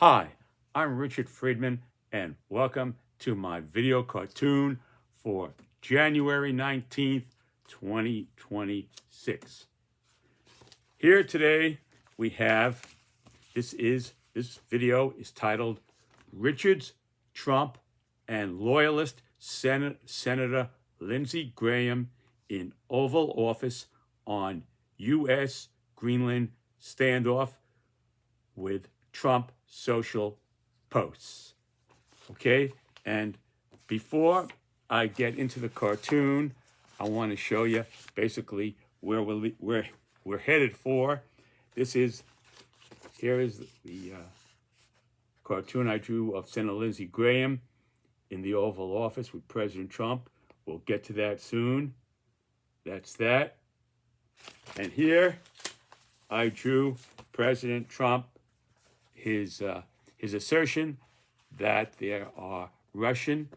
Hi, I'm Richard Friedman, and welcome to my video cartoon for January 19th, 2026. Here today we have, this video is titled Richard's, Trump, and Loyalist Senator Lindsey Graham in Oval Office on U.S. Greenland standoff with Trump social posts. Okay, and before I get into the cartoon, I want to show you basically where we're headed for. Here is the cartoon I drew of Senator Lindsey Graham in the Oval Office with President Trump. We'll get to that soon. That's that. And here I drew President Trump, his assertion that there are Russian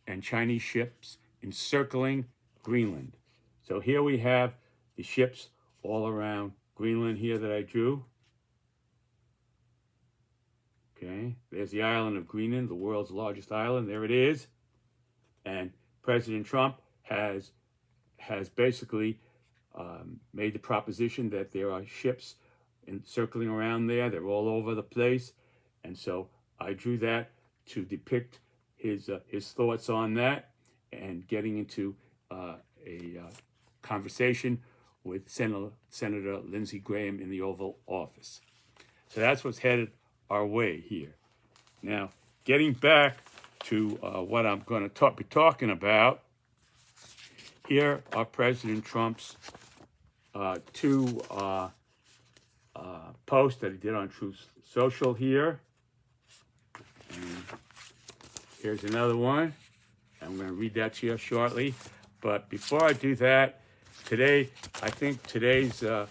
and Chinese ships encircling Greenland. So here we have the ships all around Greenland here that I drew. Okay, there's the island of Greenland, the world's largest island. There it is. And President Trump has basically made the proposition that there are ships circling around there. They're all over the place. And so I drew that to depict his thoughts on that, and getting into a conversation with Senator Lindsey Graham in the Oval Office. So that's what's headed our way here. Now, getting back to what I'm going to be talking about, here are President Trump's two posts that he did on Truth Social here. And here's another one. I'm going to read that to you shortly. But before I do that, today, I think today's the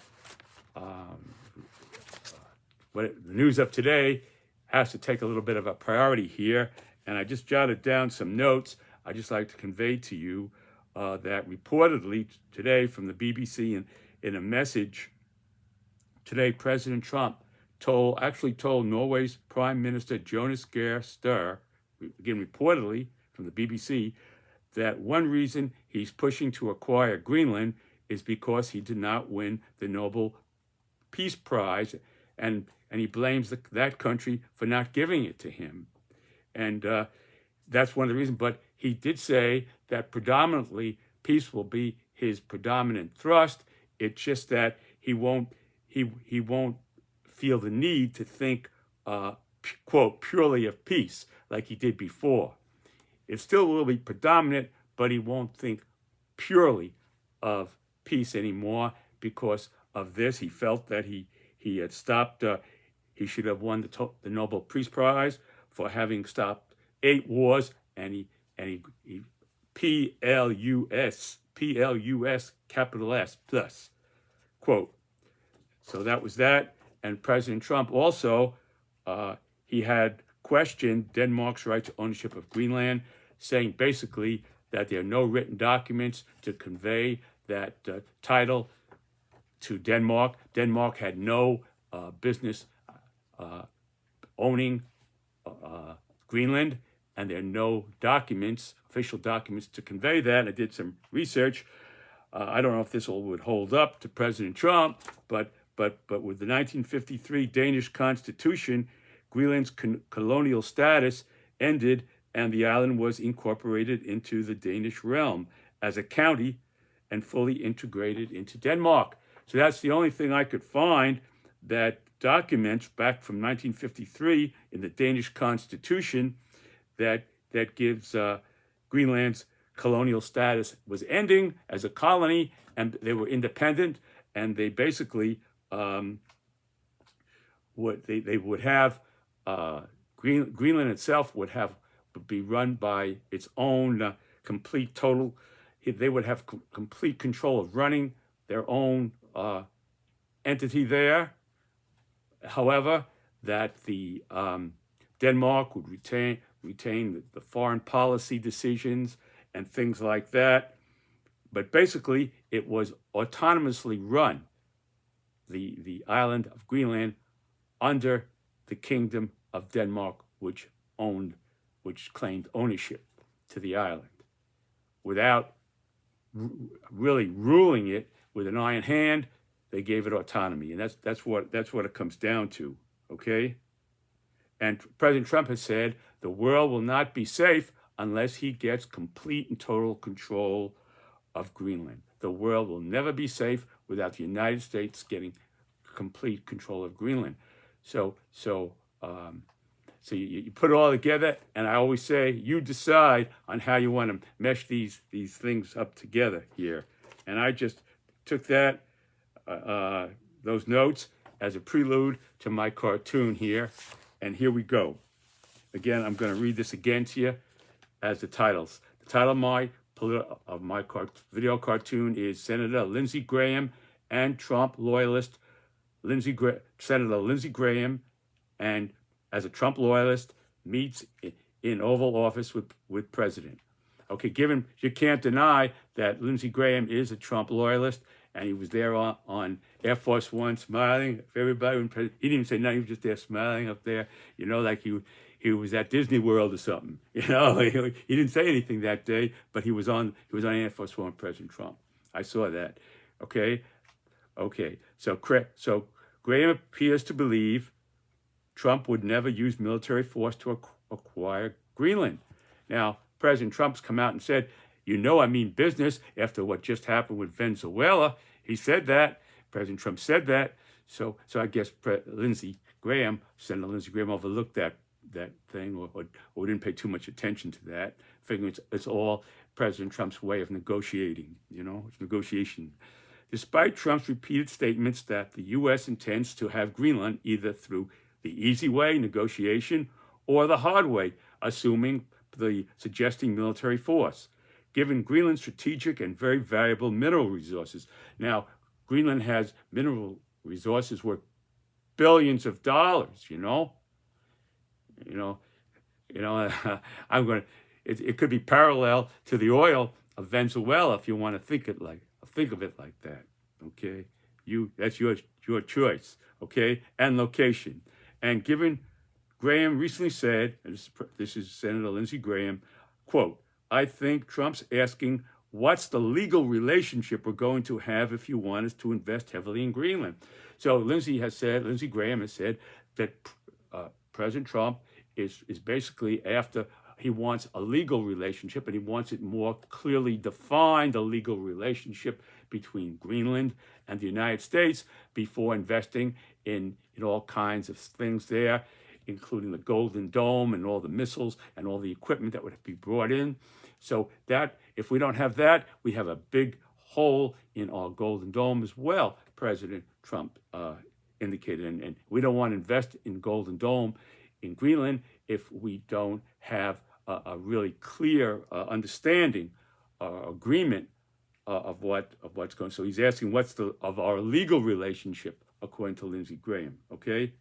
news of today has to take a little bit of a priority here. And I just jotted down some notes I'd just like to convey to you that reportedly today from the BBC, in a message today, President Trump actually told Norway's Prime Minister Jonas Gahr Støre, again reportedly from the BBC, that one reason he's pushing to acquire Greenland is because he did not win the Nobel Peace Prize, and he blames that country for not giving it to him. And that's one of the reasons. But he did say that predominantly peace will be his predominant thrust. It's just that he won't feel the need to think, quote, purely of peace like he did before. It still will be predominant, but he won't think purely of peace anymore because of this. He felt that he had stopped, he should have won the Nobel Peace Prize for having stopped 8 wars, and he P-L-U-S, capital S, plus, quote. So that was that. And President Trump also, he had questioned Denmark's right to ownership of Greenland, saying basically that there are no written documents to convey that title to Denmark. Denmark had no business owning Greenland, and there are no documents, official documents, to convey that. I did some research. I don't know if this would hold up to President Trump, but with the 1953 Danish Constitution, Greenland's colonial status ended, and the island was incorporated into the Danish realm as a county and fully integrated into Denmark. So that's the only thing I could find that documents back from 1953 in the Danish Constitution that gives Greenland's colonial status was ending as a colony, and they were independent, and they basically would have Greenland itself would be run by its own they would have complete control of running their own entity there. However, that the Denmark would retain the foreign policy decisions and things like that. But basically, it was autonomously run, the island of Greenland, under the Kingdom of Denmark, which claimed ownership to the island, without really ruling it with an iron hand. They gave it autonomy, and that's what it comes down to. Okay, and President Trump has said the world will not be safe unless he gets complete and total control of Greenland. The world will never be safe without the United States getting complete control of Greenland. So you put it all together, and I always say you decide on how you want to mesh these things up together here. And I just took that those notes as a prelude to my cartoon here, and here we go. Again, I'm going to read this again to you as the titles. The title of my video cartoon is Senator Lindsey Graham and Trump Loyalist. Senator Lindsey Graham, and as a Trump loyalist, meets in Oval Office with President. Okay, given you can't deny that Lindsey Graham is a Trump loyalist, and he was there on Air Force One smiling for everybody. He didn't even say nothing, he was just there smiling up there, like he was at Disney World or something. He didn't say anything that day, but he was on Air Force One with President Trump. I saw that. Okay. So Graham appears to believe Trump would never use military force to acquire Greenland. Now, President Trump's come out and said, I mean business after what just happened with Venezuela. He said that. President Trump said that. So I guess Senator Lindsey Graham overlooked that thing or didn't pay too much attention to that, figuring it's all President Trump's way of negotiating, it's negotiation. Despite Trump's repeated statements that the U.S. intends to have Greenland either through the easy way, negotiation, or the hard way, suggesting military force, given Greenland's strategic and very valuable mineral resources. Now, Greenland has mineral resources worth billions of dollars, it could be parallel to the oil of Venezuela if you want to think of it like that. Okay, that's your choice. Okay, and location. And given Graham recently said, and this is Senator Lindsey Graham, quote, "I think Trump's asking what's the legal relationship we're going to have if you want us to invest heavily in Greenland." So Lindsey Graham has said that President Trump is basically after. He wants a legal relationship, and he wants it more clearly defined, a legal relationship between Greenland and the United States before investing in all kinds of things there, including the Golden Dome and all the missiles and all the equipment that would be brought in. So that, if we don't have that, we have a big hole in our Golden Dome as well, President Trump indicated. And we don't want to invest in Golden Dome in Greenland if we don't have a really clear understanding, agreement of what's going. So he's asking what's of our legal relationship, according to Lindsey Graham. Okay,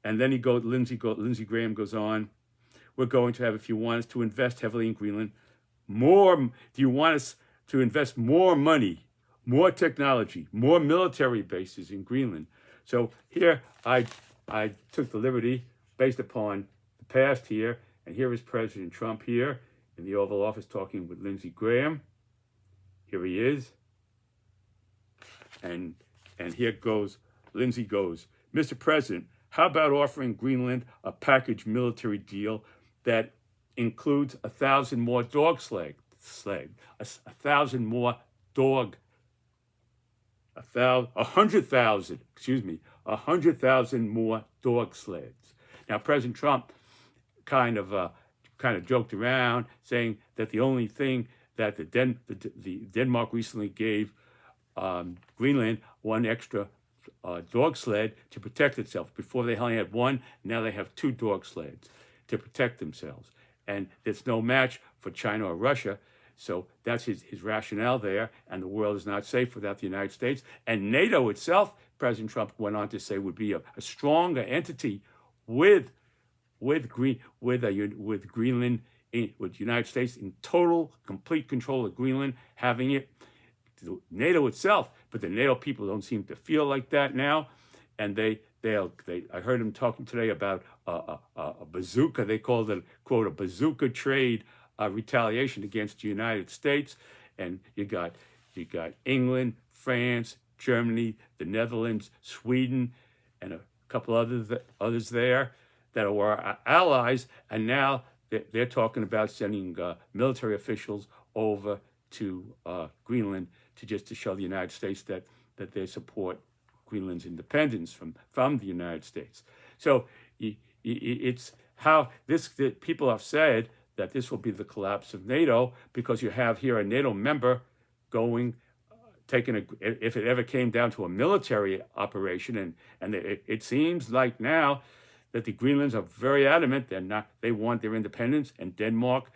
and then Lindsey Graham goes on. We're going to have, if you want us to invest heavily in Greenland, do you want us to invest more money, more technology, more military bases in Greenland? So here I took the liberty, based upon the past here. And here is President Trump here in the Oval Office talking with Lindsey Graham. Here he is. And here goes, Lindsey goes, "Mr. President, how about offering Greenland a package military deal that includes 1,000 more dog sleds, 100,000 more dog, 100,000 more dog sleds." Now, President Trump kind of joked around, saying that the only thing that the Denmark recently gave Greenland one extra dog sled to protect itself. Before they only had one, now they have 2 dog sleds to protect themselves. And it's no match for China or Russia. So that's his rationale there. And the world is not safe without the United States. And NATO itself, President Trump went on to say, would be a stronger entity with Greenland, with the United States in total, complete control of Greenland, having it. NATO itself, but the NATO people don't seem to feel like that now, and I heard him talking today about a bazooka. They called it, quote, a bazooka trade retaliation against the United States. And you got England, France, Germany, the Netherlands, Sweden, and a couple others there that were our allies. And now they're talking about sending military officials over to Greenland to show the United States that they support Greenland's independence from the United States. So it's how that people have said that this will be the collapse of NATO, because you have here a NATO member if it ever came down to a military operation, and it seems like now that the Greenlands are very adamant they want their independence, and Denmark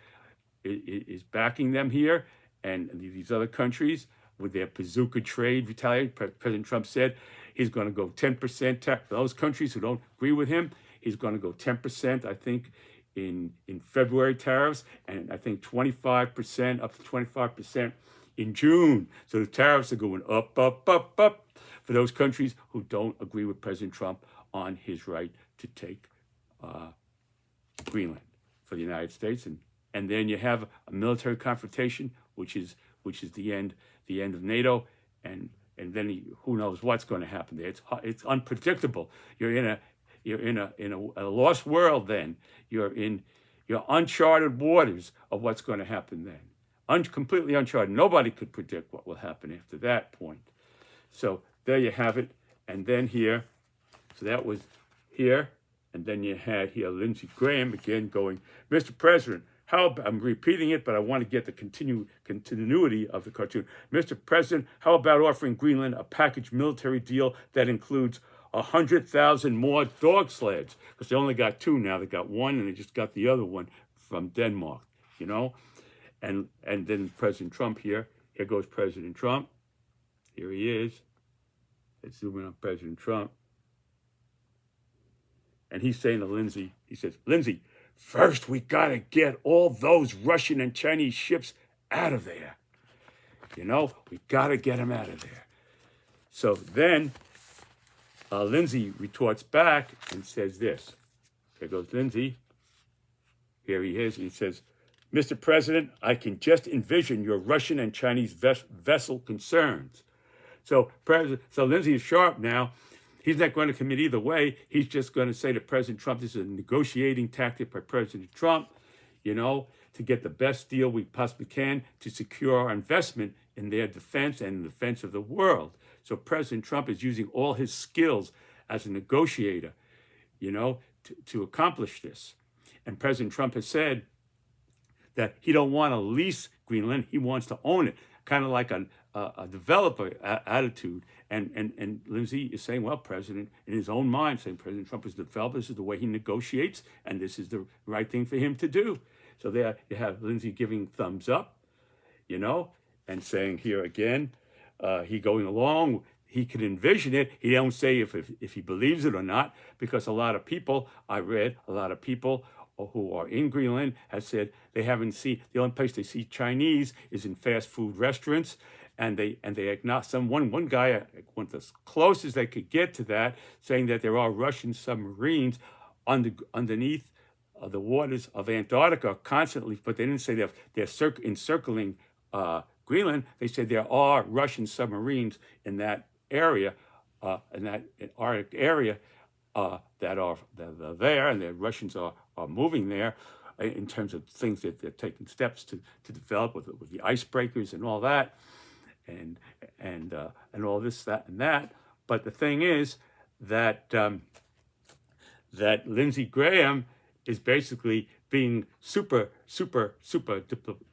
is backing them here, and these other countries with their bazooka trade retaliation. President Trump said he's going to go 10% tax for those countries who don't agree with him. He's going to go 10%, I think, in February tariffs, and I think 25%, up to 25% in June. So the tariffs are going up, up, up, up for those countries who don't agree with President Trump on his right to take Greenland for the United States. And then you have a military confrontation, which is the end of NATO, and then who knows what's going to happen there. It's unpredictable. You're in a lost world then. You're uncharted waters of what's going to happen then. Completely uncharted. Nobody could predict what will happen after that point. So there you have it. And then here, so that was here. And then you had here Lindsey Graham again going, Mr. President, I'm repeating it, but I want to get the continuity of the cartoon. Mr. President, how about offering Greenland a package military deal that includes 100,000 more dog sleds? Because they only got 2 now. They got 1, and they just got the other one from Denmark, And then President Trump here. Here goes President Trump. Here he is. Let's zoom in on President Trump. And he's saying to Lindsey, he says, Lindsey, first we got to get all those Russian and Chinese ships out of there. We got to get them out of there. So then Lindsey retorts back and says this. Here goes Lindsey. Here he is. He says, Mr. President, I can just envision your Russian and Chinese vessel concerns. So Lindsey is sharp now. He's not going to commit either way. He's just going to say to President Trump, this is a negotiating tactic by President Trump, to get the best deal we possibly can to secure our investment in their defense and the defense of the world. So President Trump is using all his skills as a negotiator, to accomplish this. And President Trump has said that he don't want to lease Greenland. He wants to own it, kind of like a developer attitude. And Lindsey is saying, well, President, in his own mind, saying President Trump is the developer, this is the way he negotiates, and this is the right thing for him to do. So there you have Lindsey giving thumbs up, and saying here again, he going along. He can envision it. He don't say if he believes it or not, because a lot of people who are in Greenland have said they haven't seen, the only place they see Chinese is in fast food restaurants, and they acknowledge one guy went as close as they could get to that, saying that there are Russian submarines underneath the waters of Antarctica constantly, but they didn't say they're encircling Greenland. They said there are Russian submarines in that area, in that Arctic area, that are there, and the Russians are moving there in terms of things that they're taking steps to develop with the icebreakers and all that, and all this, that, and that. But the thing is that that Lindsey Graham is basically being super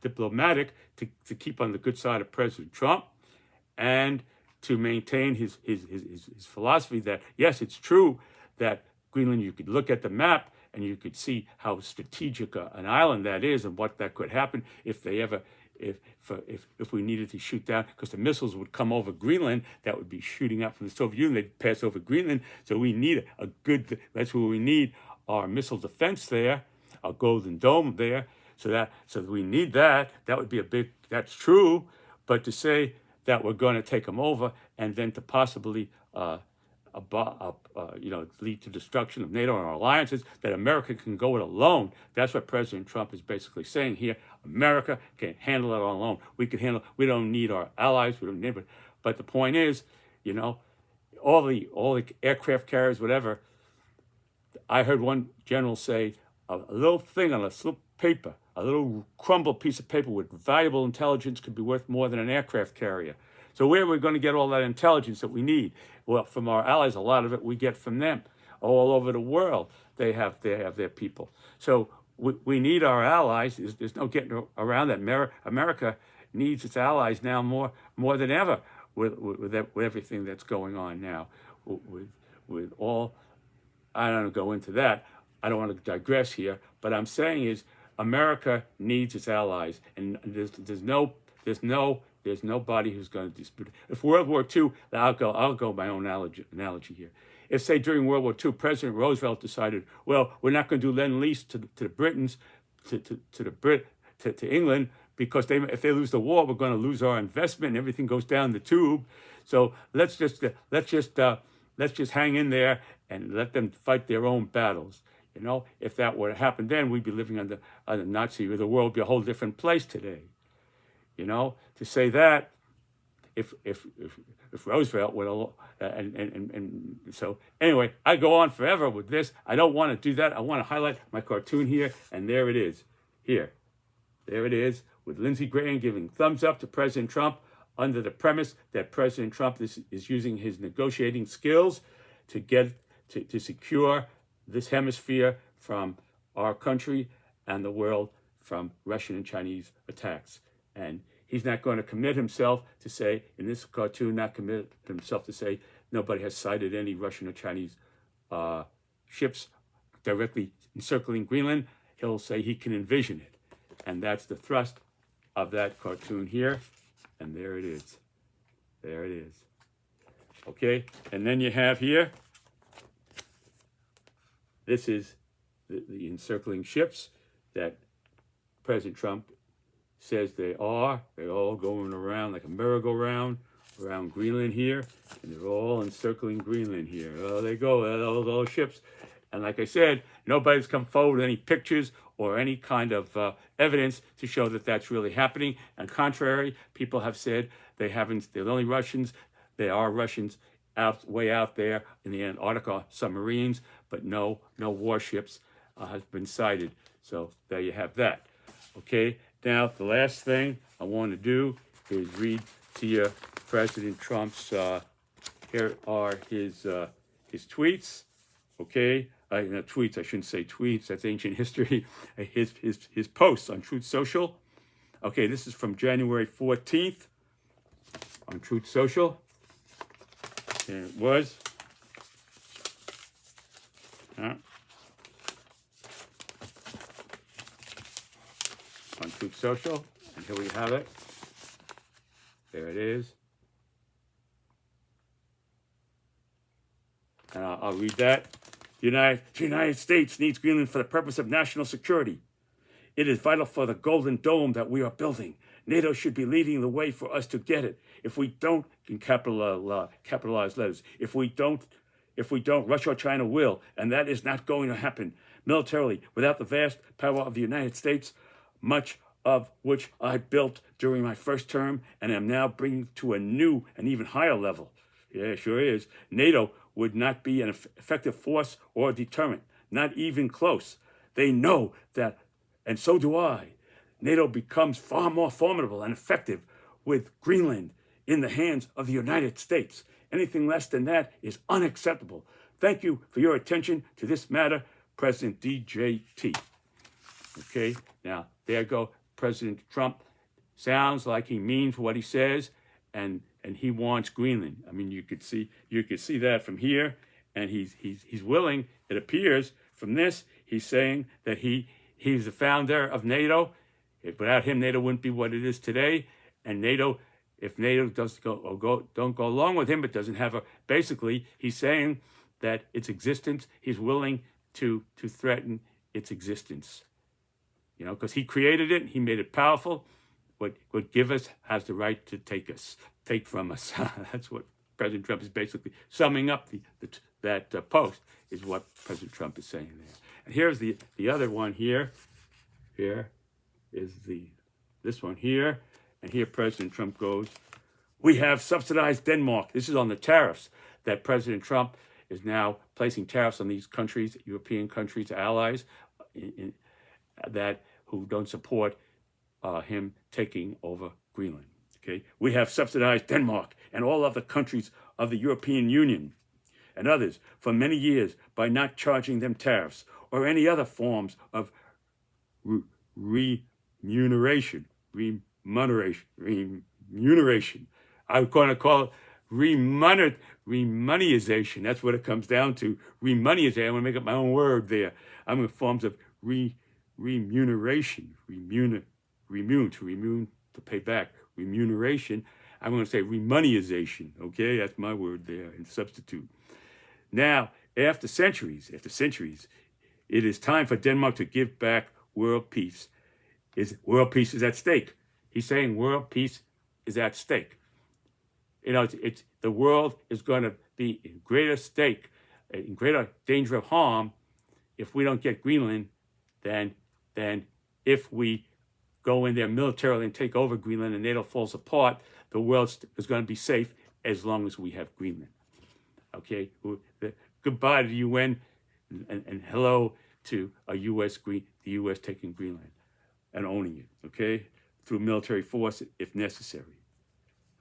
diplomatic to keep on the good side of President Trump, and to maintain his philosophy that, yes, it's true that Greenland, you could look at the map and you could see how strategic an island that is, and what that could happen if we needed to shoot down, because the missiles would come over Greenland that would be shooting out from the Soviet Union. They'd pass over Greenland. So we need that's where we need our missile defense there, our Golden Dome there. So we need that. That would be that's true. But to say that we're going to take them over, and then to possibly lead to destruction of NATO and our alliances, that America can go it alone. That's what President Trump is basically saying here. America can handle it alone. We don't need our allies. We don't need it. But the point is, all the aircraft carriers, whatever. I heard one general say a little thing on a slip of paper, a little crumbled piece of paper with valuable intelligence could be worth more than an aircraft carrier. So where are we going to get all that intelligence that we need? Well, from our allies, a lot of it we get from them. All over the world, they have their people. So we need our allies. There's no getting around that. America needs its allies now more than ever with everything that's going on now. With all, I don't go into that. I don't want to digress here. But I'm saying is America needs its allies, and there's nobody who's going to dispute it. If World War II, I'll go my own analogy here. If, say, during World War II, President Roosevelt decided, well, we're not going to do Lend-Lease to the Britons, to England, because if they lose the war, we're going to lose our investment and everything goes down the tube. So let's just hang in there and let them fight their own battles. If that were to happen, then we'd be living under Nazi, or the world would be a whole different place today. To say that, if Roosevelt would, and so anyway, I go on forever with this. I don't want to do that. I want to highlight my cartoon here, and there it is. There it is, with Lindsey Graham giving thumbs up to President Trump under the premise that President Trump is using his negotiating skills to secure this hemisphere from our country and the world from Russian and Chinese attacks. And he's not going to commit himself to say, in this cartoon, to say nobody has sighted any Russian or Chinese ships directly encircling Greenland. He'll say he can envision it. And that's the thrust of that cartoon here. And there it is. There it is. Okay, and then you have here, this is the encircling ships that President Trump says they're all going around like a merry-go-round around Greenland here, and they're all encircling Greenland here. Oh, they go, all those ships. And like I said, nobody's come forward with any pictures or any kind of evidence to show that that's really happening. On the contrary, people have said they're the only Russians. There are Russians way out there in the Antarctica submarines, but no warships have been sighted. So there you have that. Okay, now the last thing I want to do is read to you President Trump's, here are his tweets, okay? Tweets, I shouldn't say tweets, that's ancient history. His posts on Truth Social. Okay, this is from January 14th on Truth Social. And it was, on Truth Social, and here we have it. There it is. And I'll read that. The United States needs Greenland for the purpose of national security. It is vital for the Golden Dome that we are building. NATO should be leading the way for us to get it. If we don't, in capitalized letters, if we don't, Russia or China will, and that is not going to happen. Militarily, without the vast power of the United States, much of which I built during my first term and am now bringing to a new and even higher level. Yeah, it sure is. NATO would not be an effective force or deterrent, not even close. They know that, and so do I. NATO becomes far more formidable and effective with Greenland in the hands of the United States. Anything less than that is unacceptable. Thank you for your attention to this matter, President DJT. Okay, now there you go. President Trump sounds like he means what he says, and he wants Greenland. I mean, you could see that from here, and he's willing. It appears from this, he's saying that he's the founder of NATO. Without him, NATO wouldn't be what it is today. And NATO, if NATO don't go along with him, but doesn't have basically, he's saying that its existence, he's willing to threaten its existence. Because he created it, he made it powerful. What give us has the right to take from us. That's what President Trump is basically summing up that post is what President Trump is saying there. And here's the other one here. Here is this one here. And here President Trump goes, we have subsidized Denmark. This is on the tariffs that President Trump is now placing tariffs on these countries, European countries, allies, who don't support him taking over Greenland. Okay, we have subsidized Denmark and all other countries of the European Union and others for many years by not charging them tariffs or any other forms of remuneration. I'm going to call it remoneyization. That's what it comes down to. Remoneyization. I'm going to make up my own word there. I'm in forms of remuneration. To pay back. Remuneration. I'm going to say remoneyization. Okay, that's my word there and substitute. Now, after centuries, it is time for Denmark to give back world peace. World peace is at stake. He's saying world peace is at stake. You know, the world is going to be in greater stake, in greater danger of harm if we don't get Greenland than if we go in there militarily and take over Greenland and NATO falls apart. The world is going to be safe as long as we have Greenland. Okay, goodbye to the UN and hello to the U.S. taking Greenland and owning it. Okay, through military force if necessary.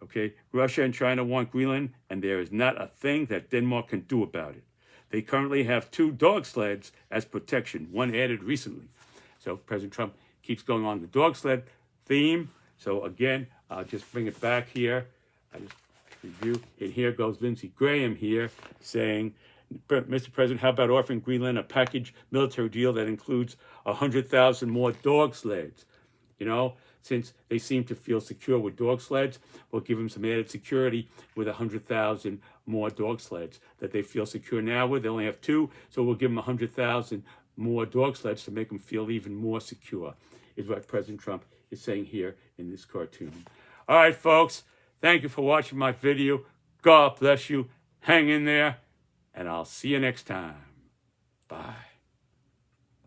Okay, Russia and China want Greenland, and there is not a thing that Denmark can do about it. They currently have 2 dog sleds as protection, one added recently. So President Trump keeps going on the dog sled theme. So again, I'll just bring it back here. I just review. And here goes Lindsey Graham here saying, Mr. President, how about offering Greenland a package military deal that includes 100,000 more dog sleds? You know, since they seem to feel secure with dog sleds, we'll give them some added security with 100,000 more dog sleds that they feel secure now with. They only have 2, so we'll give them 100,000 more dog sleds to make them feel even more secure, is what President Trump is saying here in this cartoon. All right, folks, thank you for watching my video. God bless you. Hang in there, and I'll see you next time. Bye.